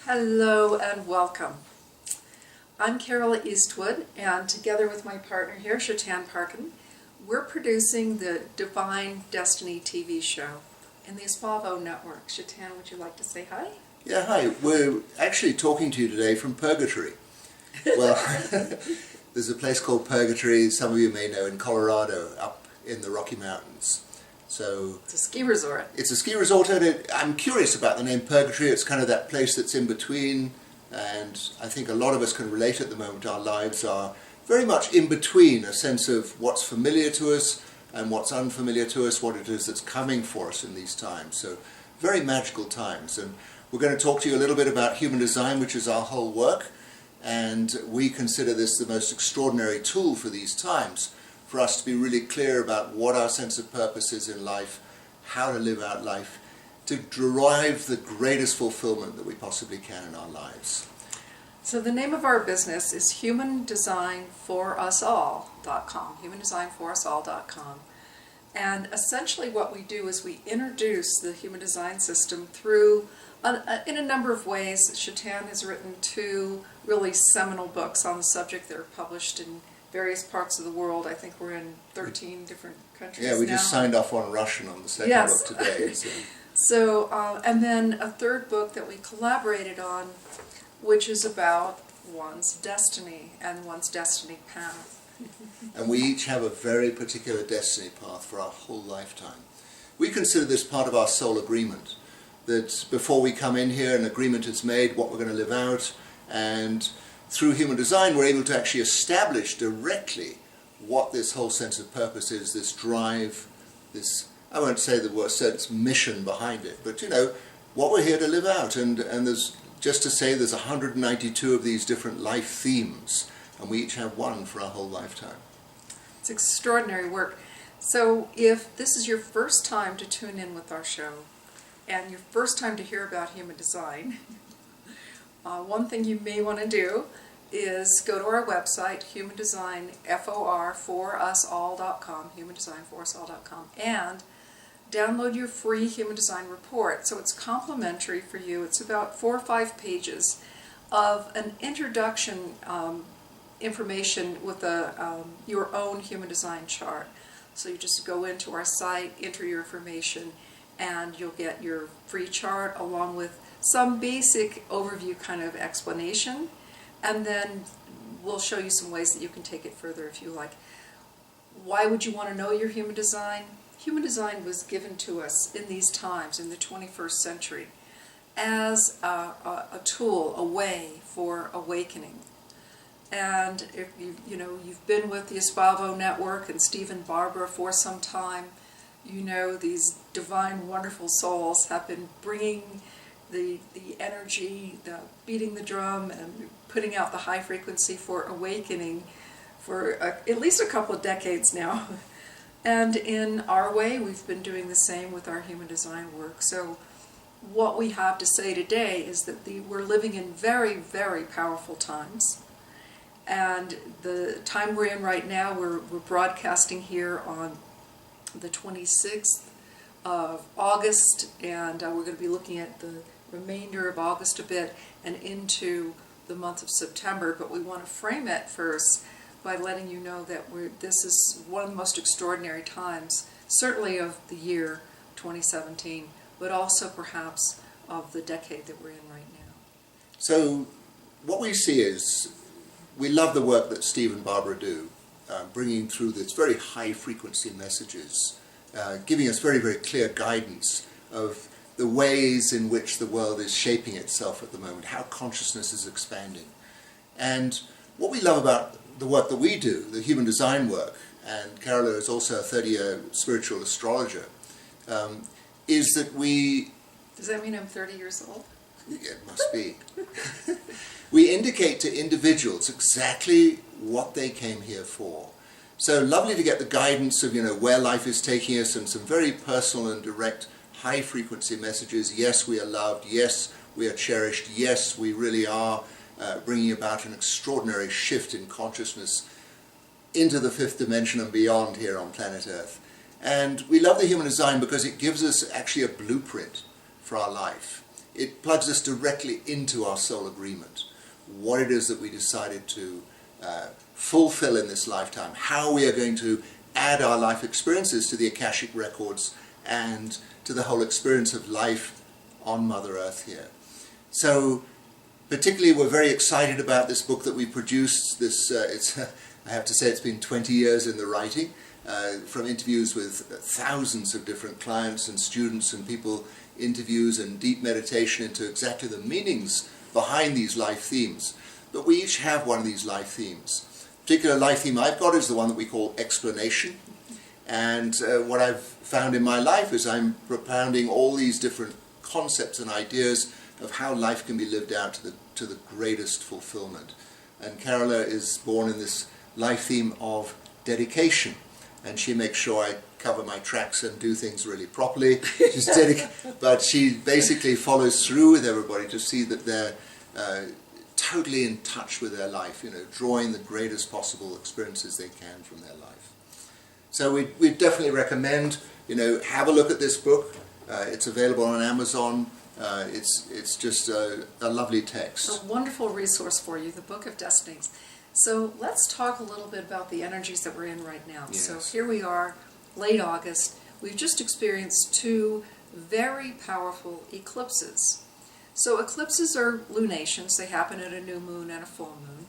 Hello and welcome. I'm Carola Eastwood, and together with my partner here, Chetan Parkyn, we're producing the Divine Destiny TV show in the Espavo network. Chetan, would you like to say hi? Yeah, hi. We're actually talking to you today from Purgatory. Well, there's a place called Purgatory, some of you may know, in Colorado, up in the Rocky Mountains. So it's a ski resort. It's a ski resort, and I'm curious about the name Purgatory. It's kind of that place that's in between, and I think a lot of us can relate at the moment. Our lives are very much in between, a sense of what's familiar to us and what's unfamiliar to us, what it is that's coming for us in these times. So very magical times, and we're going to talk to you a little bit about human design, which is our whole work, and we consider this the most extraordinary tool for these times, for us to be really clear about what our sense of purpose is in life, how to live out life, to derive the greatest fulfillment that we possibly can in our lives. So the name of our business is humandesignforusall.com, humandesignforusall.com. And essentially what we do is we introduce the human design system through, in a number of ways. Chetan has written 2 really seminal books on the subject that are published in various parts of the world. I think we're in 13 different countries now. Yeah, we just signed off on Russian on the second book today. So, and then a 3rd book that we collaborated on, which is about one's destiny and one's destiny path. And we each have a very particular destiny path for our whole lifetime. We consider this part of our soul agreement, that before we come in here, an agreement is made what we're going to live out, and through human design we're able to actually establish directly what this whole sense of purpose is, this drive, this, I won't say the word sense, mission behind it, but you know, what we're here to live out. And there's, just to say, there's 192 of these different life themes, and we each have one for our whole lifetime. It's extraordinary work. So if this is your first time to tune in with our show, and your first time to hear about human design, one thing you may want to do is go to our website, humandesignforusall.com, humandesignforusall.com, and download your free human design report. So it's complimentary for you. It's about 4 or 5 pages of an introduction information with your own human design chart. So you just go into our site, enter your information, and you'll get your free chart along with some basic overview kind of explanation, and then we'll show you some ways that you can take it further if you like. Why would you want to know your human design? Human design was given to us in these times, in the 21st century, as a tool, a way for awakening. And if you've been with the Espavo network and Steve and Barbara for some time, you know these divine, wonderful souls have been bringing the energy, the beating the drum, and putting out the high frequency for awakening for at least a couple of decades now. And in our way, we've been doing the same with our human design work. So what we have to say today is that we're living in very, very powerful times. And the time we're in right now, we're broadcasting here on the 26th of August, and we're going to be looking at the remainder of August a bit and into the month of September. But we want to frame it first by letting you know that this is one of the most extraordinary times, certainly of the year 2017, but also perhaps of the decade that we're in right now. So what we see is, we love the work that Steve and Barbara do, bringing through this very high frequency messages, giving us very, very clear guidance of the ways in which the world is shaping itself at the moment, how consciousness is expanding. And what we love about the work that we do, the human design work, and Carola is also a 30-year spiritual astrologer, is that we... Does that mean I'm 30 years old? Yeah, it must be. We indicate to individuals exactly what they came here for. So lovely to get the guidance of, where life is taking us, and some very personal and direct high frequency messages. Yes, we are loved. Yes, we are cherished. Yes, we really are bringing about an extraordinary shift in consciousness into the 5th dimension and beyond here on planet Earth. And we love the human design because it gives us actually a blueprint for our life. it plugs us directly into our soul agreement. What it is that we decided to fulfill in this lifetime, how we are going to add our life experiences to the Akashic records and to the whole experience of life on Mother Earth here. So particularly we're very excited about this book that we produced. I have to say it's been 20 years in the writing, from interviews with thousands of different clients and students and people, interviews and deep meditation into exactly the meanings behind these life themes. But we each have one of these life themes. The particular life theme I've got is the one that we call explanation. And what I've found in my life is I'm propounding all these different concepts and ideas of how life can be lived out to the greatest fulfillment. And Carola is born in this life theme of dedication, and she makes sure I cover my tracks and do things really properly. She's but she basically follows through with everybody to see that they're totally in touch with their life, drawing the greatest possible experiences they can from their life. So we definitely recommend, have a look at this book. It's available on Amazon. It's just a lovely text. A wonderful resource for you, the Book of Destinies. So let's talk a little bit about the energies that we're in right now. Yes. So here we are, late August. We've just experienced two very powerful eclipses. So eclipses are lunations. They happen at a new moon and a full moon.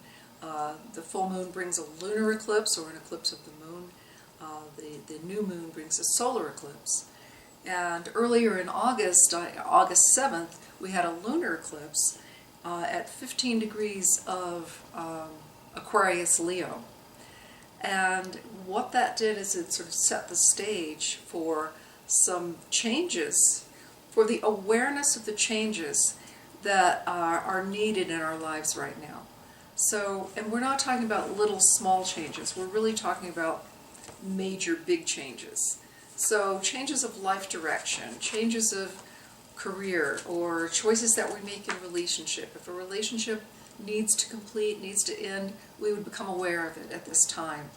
The full moon brings a lunar eclipse or an eclipse of the moon. The new moon brings a solar eclipse. And earlier in August, August 7th, we had a lunar eclipse at 15 degrees of Aquarius Leo. And what that did is it sort of set the stage for some changes, for the awareness of the changes that are needed in our lives right now. So, and we're not talking about little small changes, we're really talking about major big changes. So changes of life direction, changes of career, or choices that we make in a relationship. If a relationship needs to complete, needs to end, we would become aware of it at this time.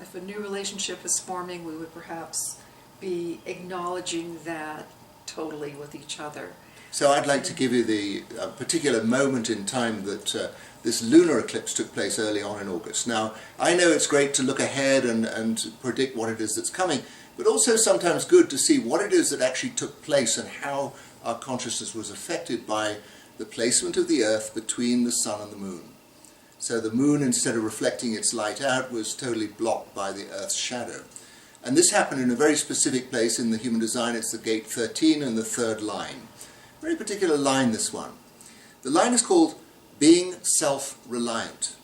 If a new relationship is forming, we would perhaps be acknowledging that totally with each other. So I'd like to give you the particular moment in time that this lunar eclipse took place early on in August. Now, I know it's great to look ahead and predict what it is that's coming, but also sometimes good to see what it is that actually took place and how our consciousness was affected by the placement of the Earth between the Sun and the Moon. So the Moon, instead of reflecting its light out, was totally blocked by the Earth's shadow. And this happened in a very specific place in the human design. It's the gate 13 and the third line. Very particular line, this one. The line is called being self-reliant.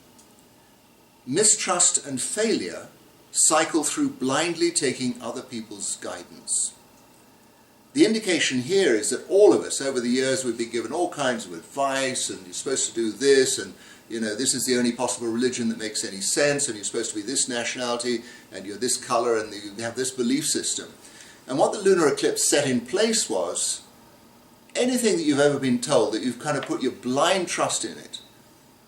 Mistrust and failure cycle through blindly taking other people's guidance. The indication here is that all of us, over the years, we've been given all kinds of advice, and you're supposed to do this, and this is the only possible religion that makes any sense, and you're supposed to be this nationality, and you're this color, and you have this belief system. And what the lunar eclipse set in place was, anything that you've ever been told, that you've kind of put your blind trust in it,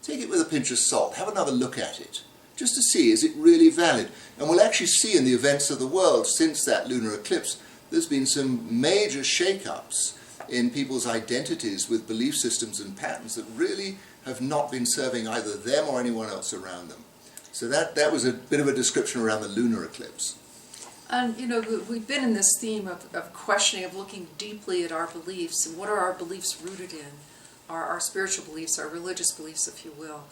take it with a pinch of salt, have another look at it, just to see, is it really valid? And we'll actually see in the events of the world since that lunar eclipse, there's been some major shake-ups in people's identities with belief systems and patterns that really have not been serving either them or anyone else around them. So that was a bit of a description around the lunar eclipse. And we've been in this theme of questioning, of looking deeply at our beliefs, and what are our beliefs rooted in? Our spiritual beliefs, our religious beliefs, if you will.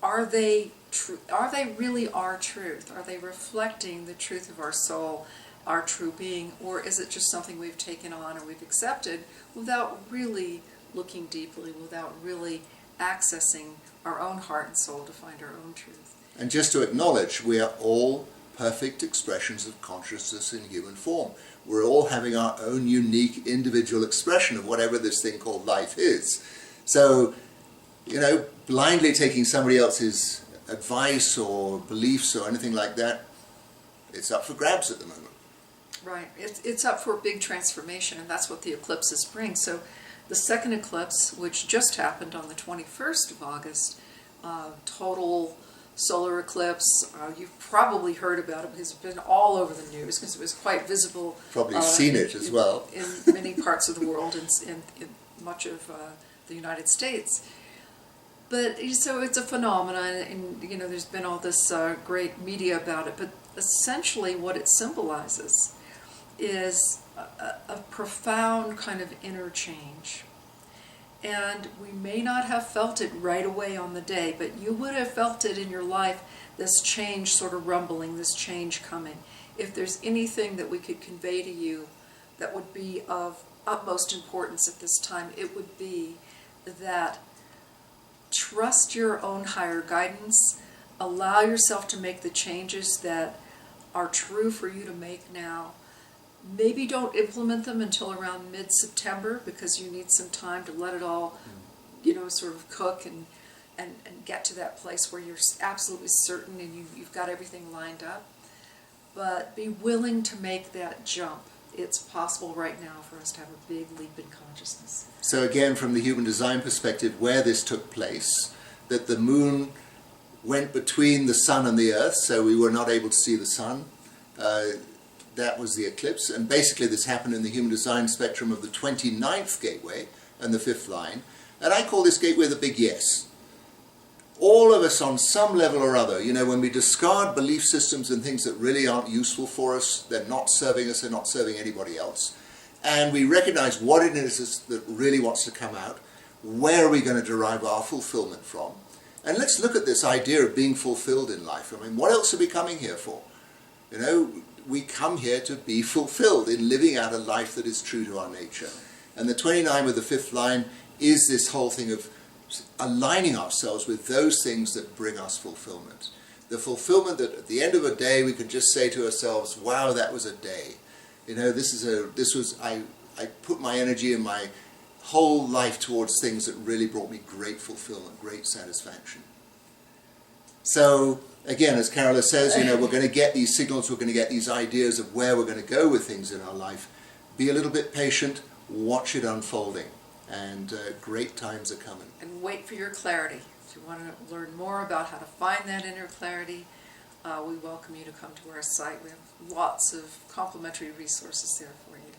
Are they really our truth? Are they reflecting the truth of our soul, our true being, or is it just something we've taken on and we've accepted without really looking deeply, without really accessing our own heart and soul to find our own truth? And just to acknowledge, we are all perfect expressions of consciousness in human form. We're all having our own unique individual expression of whatever this thing called life is. So, blindly taking somebody else's advice or beliefs or anything like that, it's up for grabs at the moment. Right. It's up for a big transformation, and that's what the eclipses bring. So the second eclipse, which just happened on the 21st of August, total solar eclipse. You've probably heard about it because it's been all over the news because it was quite visible. Probably seen it as well. In many parts of the world, in much of the United States. But so it's a phenomenon, and you know, there's been all this great media about it. But essentially, what it symbolizes is a profound kind of inner change. And we may not have felt it right away on the day, but you would have felt it in your life, this change sort of rumbling, this change coming. If there's anything that we could convey to you that would be of utmost importance at this time, it would be that trust your own higher guidance, allow yourself to make the changes that are true for you to make now. Maybe don't implement them until around mid-September, because you need some time to let it all, you know, sort of cook and get to that place where you're absolutely certain and you've got everything lined up. But be willing to make that jump. It's possible right now for us to have a big leap in consciousness. So again, from the human design perspective, where this took place, that the moon went between the sun and the earth, so we were not able to see the sun. That was the eclipse, and basically this happened in the human design spectrum of the 29th gateway and the 5th line, and I call this gateway the big yes. All of us on some level or other, you know, when we discard belief systems and things that really aren't useful for us, they're not serving us, they're not serving anybody else, and we recognize what it is that really wants to come out, where are we going to derive our fulfillment from? And let's look at this idea of being fulfilled in life. I mean, what else are we coming here for? You know, we come here to be fulfilled in living out a life that is true to our nature. And the 29 with the 5th line is this whole thing of aligning ourselves with those things that bring us fulfillment. The fulfillment that at the end of a day we can just say to ourselves, wow, that was a day. You know, I put my energy and my whole life towards things that really brought me great fulfillment, great satisfaction. So again, as Carola says, you know, we're going to get these signals, we're going to get these ideas of where we're going to go with things in our life. Be a little bit patient, watch it unfolding, and great times are coming. And wait for your clarity. If you want to learn more about how to find that inner clarity, we welcome you to come to our site. We have lots of complimentary resources there for you.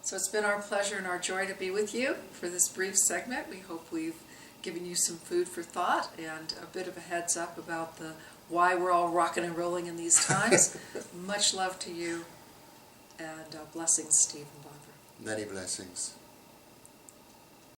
So it's been our pleasure and our joy to be with you for this brief segment. We hope we've given you some food for thought and a bit of a heads up about why we're all rocking and rolling in these times. Much love to you, and blessings, Steve and Barbara. Many blessings.